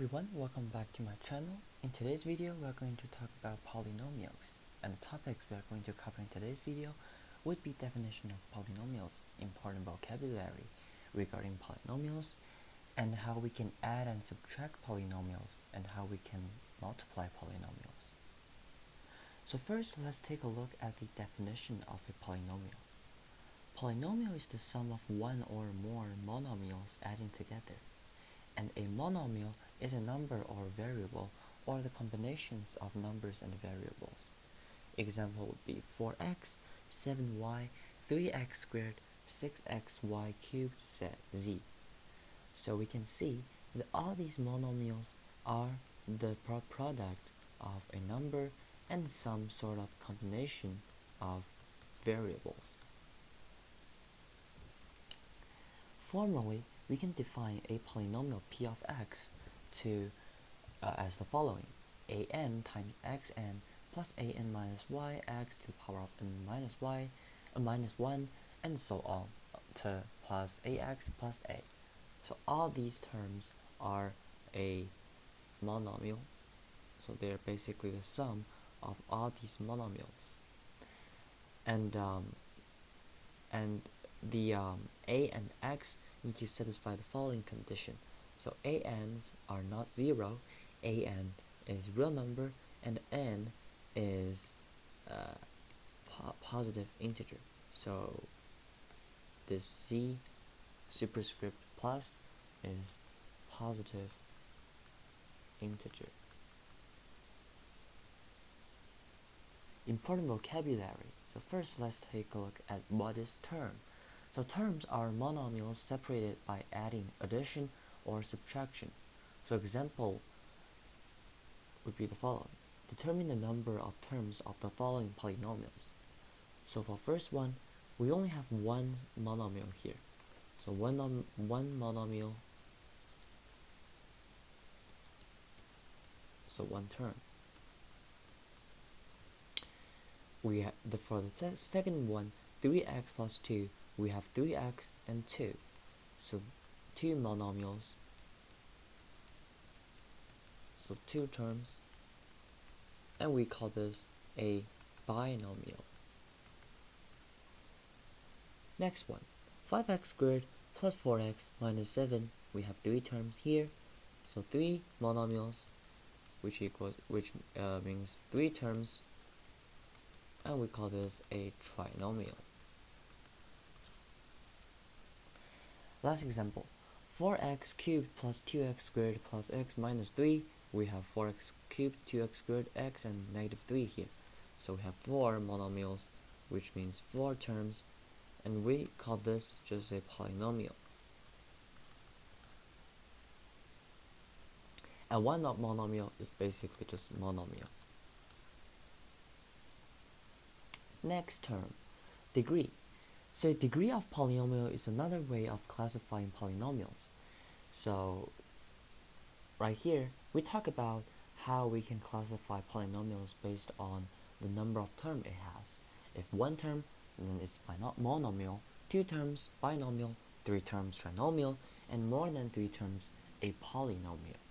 everyone, welcome back to my channel. In today's video, we are going to talk about polynomials, and the topics we are going to cover in today's video would be definition of polynomials, important vocabulary regarding polynomials, and how we can add and subtract polynomials, and how we can multiply polynomials. So first, let's take a look at the definition of a polynomial. Polynomial is the sum of one or more monomials adding together. And a monomial is a number or variable, or the combinations of numbers and variables. Example would be 4x, 7y, 3x squared, 6xy cubed, z. So we can see that all these monomials are the product of a number and some sort of combination of variables. Formally, we can define a polynomial p of x to as the following: an times xn plus an minus y x to the power of n minus y minus 1, and so on to plus ax plus a. So all these terms are a monomial, so they're basically the sum of all these monomials. And the a and x need to satisfy the following condition. So an's are not 0, an is real number, and n is positive integer. So this z superscript plus is positive integer. Important vocabulary. So first, let's take a look at what is term. So terms are monomials separated by adding, addition, or subtraction. So example would be the following. Determine the number of terms of the following polynomials. So for first one, we only have one monomial here. So one monomial, so one term. We have for the second one, 3x plus 2, we have 3x and 2. So two monomials, so two terms, and we call this a binomial. Next one, 5x squared plus 4x minus 7, we have three terms here, so three monomials, which means three terms, and we call this a trinomial. Last example, 4x cubed plus 2x squared plus x minus 3, we have 4x cubed, 2x squared, x, and negative 3 here. So we have four monomials, which means four terms, and we call this just a polynomial. And one monomial is basically just monomial. Next term, degree. So degree of polynomial is another way of classifying polynomials. So right here, we talk about how we can classify polynomials based on the number of terms it has. If one term, then it's monomial, two terms, binomial, three terms, trinomial, and more than three terms, a polynomial.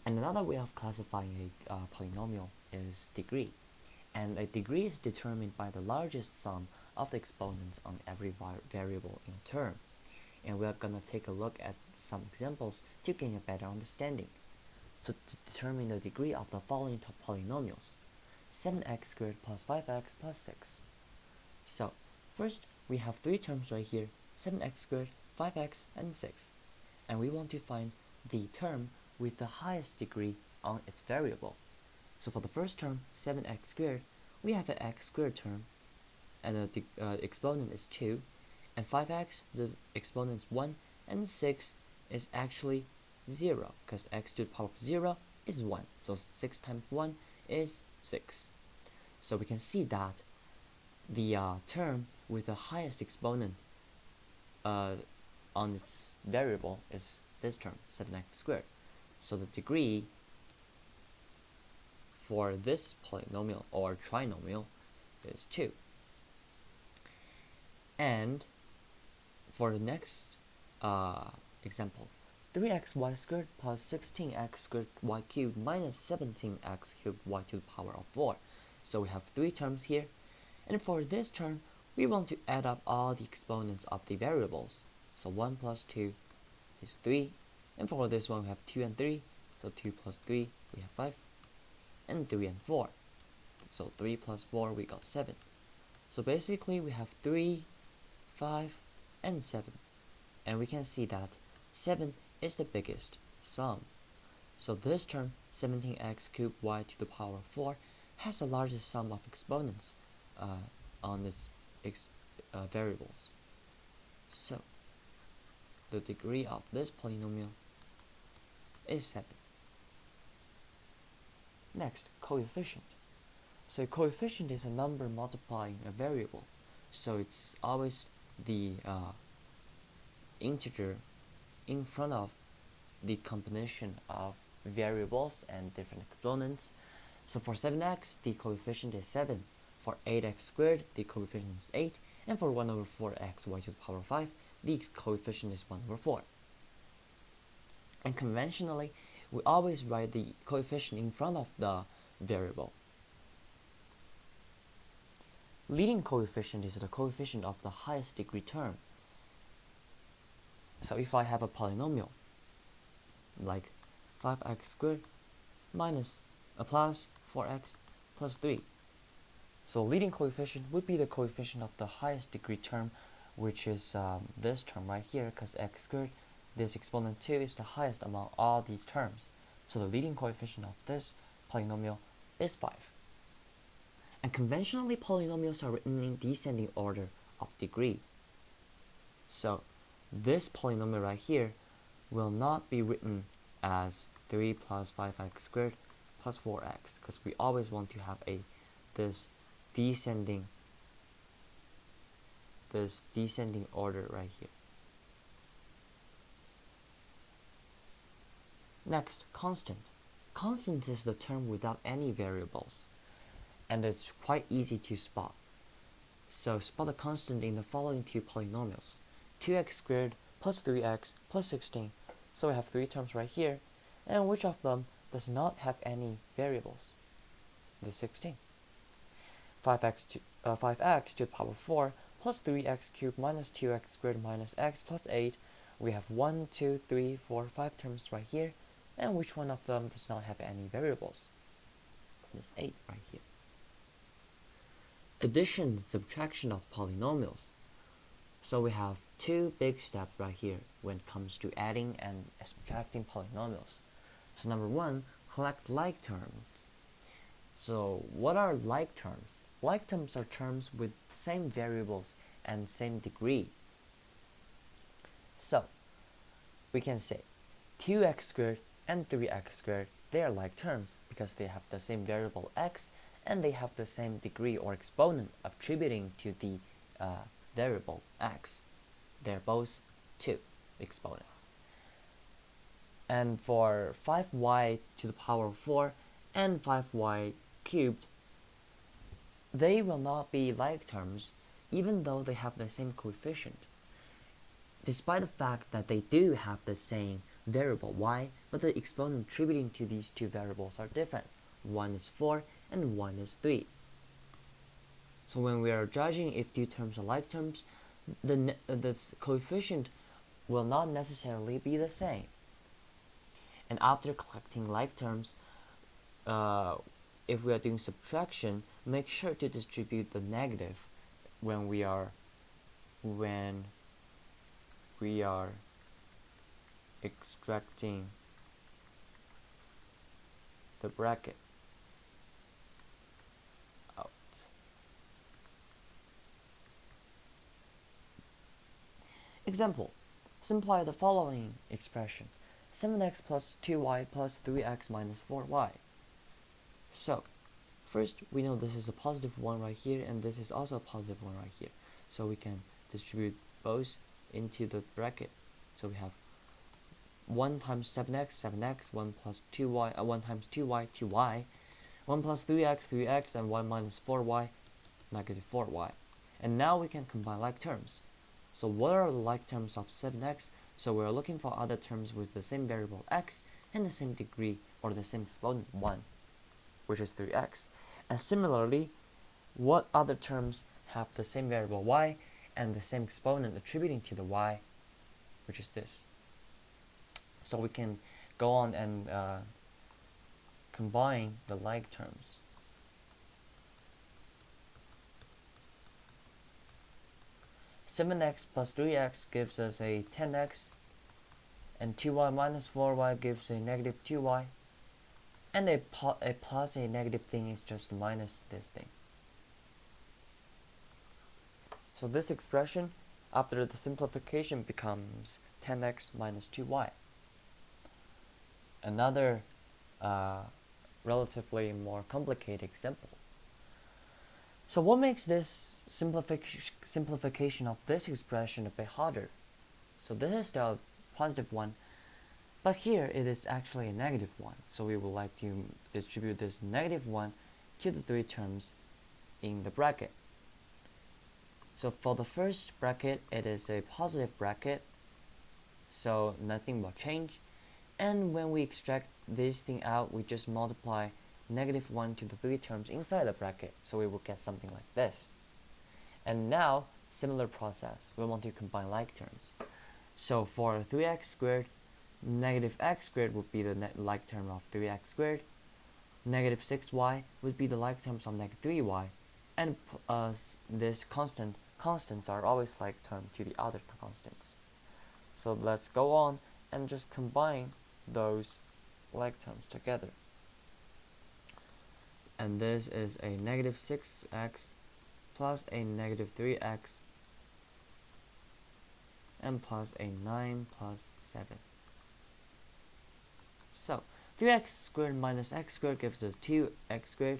And another way of classifying a polynomial is degree. And a degree is determined by the largest sum of the exponents on every variable in a term. And we are going to take a look at some examples to gain a better understanding. So to determine the degree of the following polynomials: 7x squared plus 5x plus 6. So first, we have three terms right here, 7x squared, 5x, and 6. And we want to find the term with the highest degree on its variable. So for the first term, 7x squared, we have an x squared term, and the exponent is 2, and 5x, the exponent is 1, and 6 is actually 0, because x to the power of 0 is 1, so 6 times 1 is 6. So we can see that the term with the highest exponent on its variable is this term, 7x squared. So the degree for this polynomial or trinomial is 2. And for the next example, 3xy squared plus 16x squared y cubed minus 17x cubed y to the power of 4. So we have three terms here. And for this term, we want to add up all the exponents of the variables. So 1 plus 2 is 3. And for this one, we have 2 and 3. So 2 plus 3, we have 5. And 3 and 4. So 3 plus 4, we got 7. So basically, we have 3, 5, and 7. And we can see that 7 is the biggest sum. So this term, 17x cubed y to the power of 4, has the largest sum of exponents on its variables. So the degree of this polynomial is 7. Next, coefficient. So coefficient is a number multiplying a variable. So it's always the integer in front of the combination of variables and different exponents. So for 7x, the coefficient is 7. For 8x squared, the coefficient is 8. And for 1 over 4x y to the power of 5, the coefficient is 1 over 4. And conventionally, we always write the coefficient in front of the variable. Leading coefficient is the coefficient of the highest degree term. So if I have a polynomial like 5x squared minus plus 4x plus 3. So leading coefficient would be the coefficient of the highest degree term, which is this term right here, because x squared, this exponent 2, is the highest among all these terms. So the leading coefficient of this polynomial is 5. And conventionally, polynomials are written in descending order of degree. So this polynomial right here will not be written as 3 plus 5x squared plus 4x, because we always want to have this descending order right here. Next, constant. Constant is the term without any variables, and it's quite easy to spot. So spot the constant in the following two polynomials: 2x squared plus 3x plus 16. So we have three terms right here, and which of them does not have any variables? The 16. 5x to the power 4 plus 3x cubed minus 2x squared minus x plus 8. We have 1, 2, 3, 4, 5 terms right here, and which one of them does not have any variables? This 8 right here. Addition and subtraction of polynomials. So we have two big steps right here when it comes to adding and subtracting polynomials. So number one, collect like terms. So what are like terms? Like terms are terms with same variables and same degree. So we can say 2x squared and 3x squared, they are like terms because they have the same variable x and they have the same degree or exponent attributing to the variable x. They're both 2 exponent. And for 5y to the power of 4 and 5y cubed, they will not be like terms even though they have the same coefficient, despite the fact that they do have the same variable y, but the exponent attributing to these two variables are different. One is 4 and one is 3. So when we are judging if two terms are like terms, the coefficient will not necessarily be the same. And after collecting like terms, if we are doing subtraction, make sure to distribute the negative when we are extracting the bracket out. Example, simplify the following expression: 7x plus 2y plus 3x minus 4y. So first, we know this is a positive one right here, and this is also a positive one right here. So we can distribute both into the bracket. So we have 1 times 7x, 7x, 1 plus 2y, 1 times 2y, 2y, 1 plus 3x, 3x, and 1 minus 4y, negative 4y. And now we can combine like terms. So what are the like terms of 7x? So we're looking for other terms with the same variable x and the same degree or the same exponent 1, which is 3x. And similarly, what other terms have the same variable y and the same exponent attributing to the y, which is this. So we can go on and combine the like terms. Seven x plus 3x gives us a 10x, and 2y minus 4y gives a negative 2y, and a plus a negative thing is just minus this thing. So this expression, after the simplification, becomes 10x minus 2y. Another relatively more complicated example. So what makes this simplification of this expression a bit harder? So this is the positive one, but here it is actually a negative one. So we would like to distribute this negative one to the three terms in the bracket. So for the first bracket, it is a positive bracket, so nothing will change. And when we extract this thing out, we just multiply negative 1 to the three terms inside the bracket, so we will get something like this. And now, similar process, we want to combine like terms. So for 3x squared, negative x squared would be the like term of 3x squared, negative 6y would be the like terms of negative 3y, and this constants are always like term to the other constants. So let's go on and just combine those like terms together. And this is a negative 6x plus a negative 3x and plus a 9 plus 7. So 3x squared minus x squared gives us 2x squared.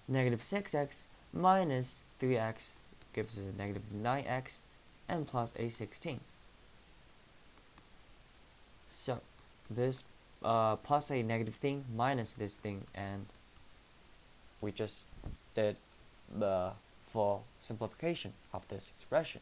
Negative 6x minus 3x gives us a negative 9x and plus a 16. So this plus a negative thing minus this thing, and we just did the full simplification of this expression.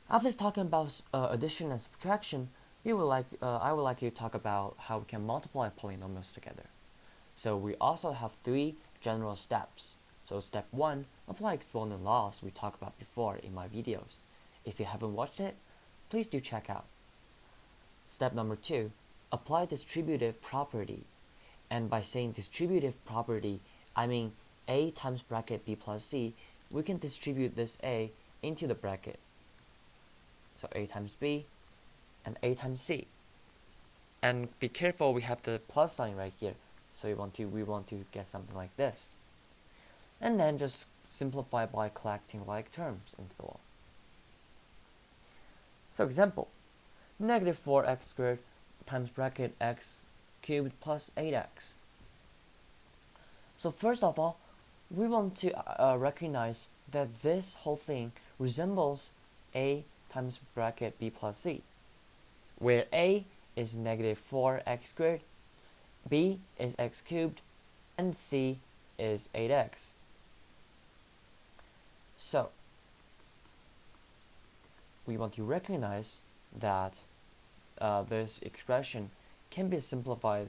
After talking about addition and subtraction, I would like you to talk about how we can multiply polynomials together. So we also have three general steps. So step 1, apply exponent laws we talked about before in my videos. If you haven't watched it, please do check out. Step number 2, apply distributive property. And by saying distributive property, I mean a times bracket b plus c. We can distribute this a into the bracket. So a times b and a times c. And be careful, we have the plus sign right here. So we want to get something like this. And then just simplify by collecting like terms and so on. So example, negative 4x squared times bracket x cubed plus 8x. So first of all, we want to recognize that this whole thing resembles a times bracket b plus c, where a is negative 4x squared, b is x cubed, and c is 8x. So we want to recognize that this expression can be simplified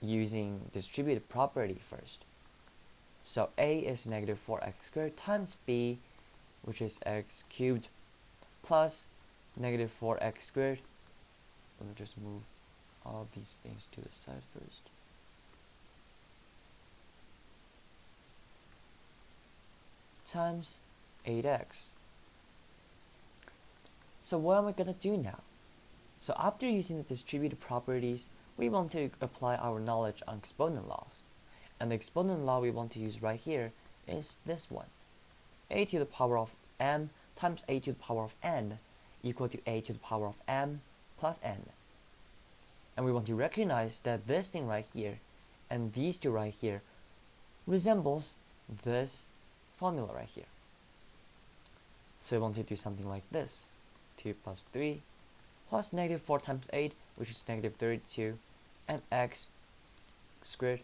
using distributive property first. So a is negative 4x squared times b, which is x cubed, plus negative 4x squared. Let me just move all of these things to the side first. Times 8x. So what am I going to do now? So after using the distributive properties, we want to apply our knowledge on exponent laws. And the exponent law we want to use right here is this one. A to the power of m times a to the power of n equal to a to the power of m plus n. And we want to recognize that this thing right here and these two right here resembles this formula right here. So we want to do something like this. 2 plus 3 plus negative 4 times 8, which is negative 32, and x squared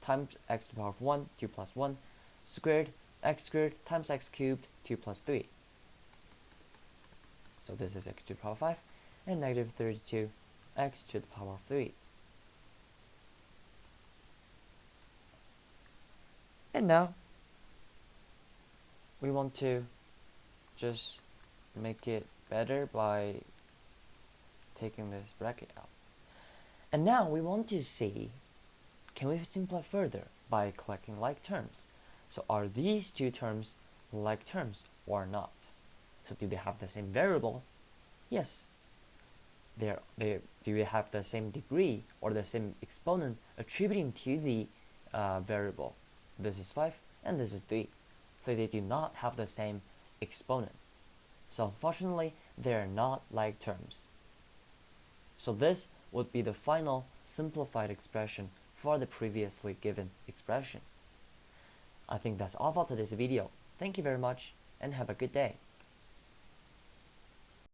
times x to the power of 1, 2 plus 1, squared, x squared times x cubed, 2 plus 3. So this is x to the power 5 and negative 32 x to the power 3. And now we want to just make it better by taking this bracket out. And now we want to see, can we simplify further by collecting like terms? So are these two terms like terms or not? So do they have the same variable? Yes. Do they have the same degree or the same exponent attributing to the variable? This is 5 and this is 3. So they do not have the same exponent. So unfortunately, they are not like terms. So this would be the final simplified expression for the previously given expression. I think that's all for today's video. Thank you very much and have a good day.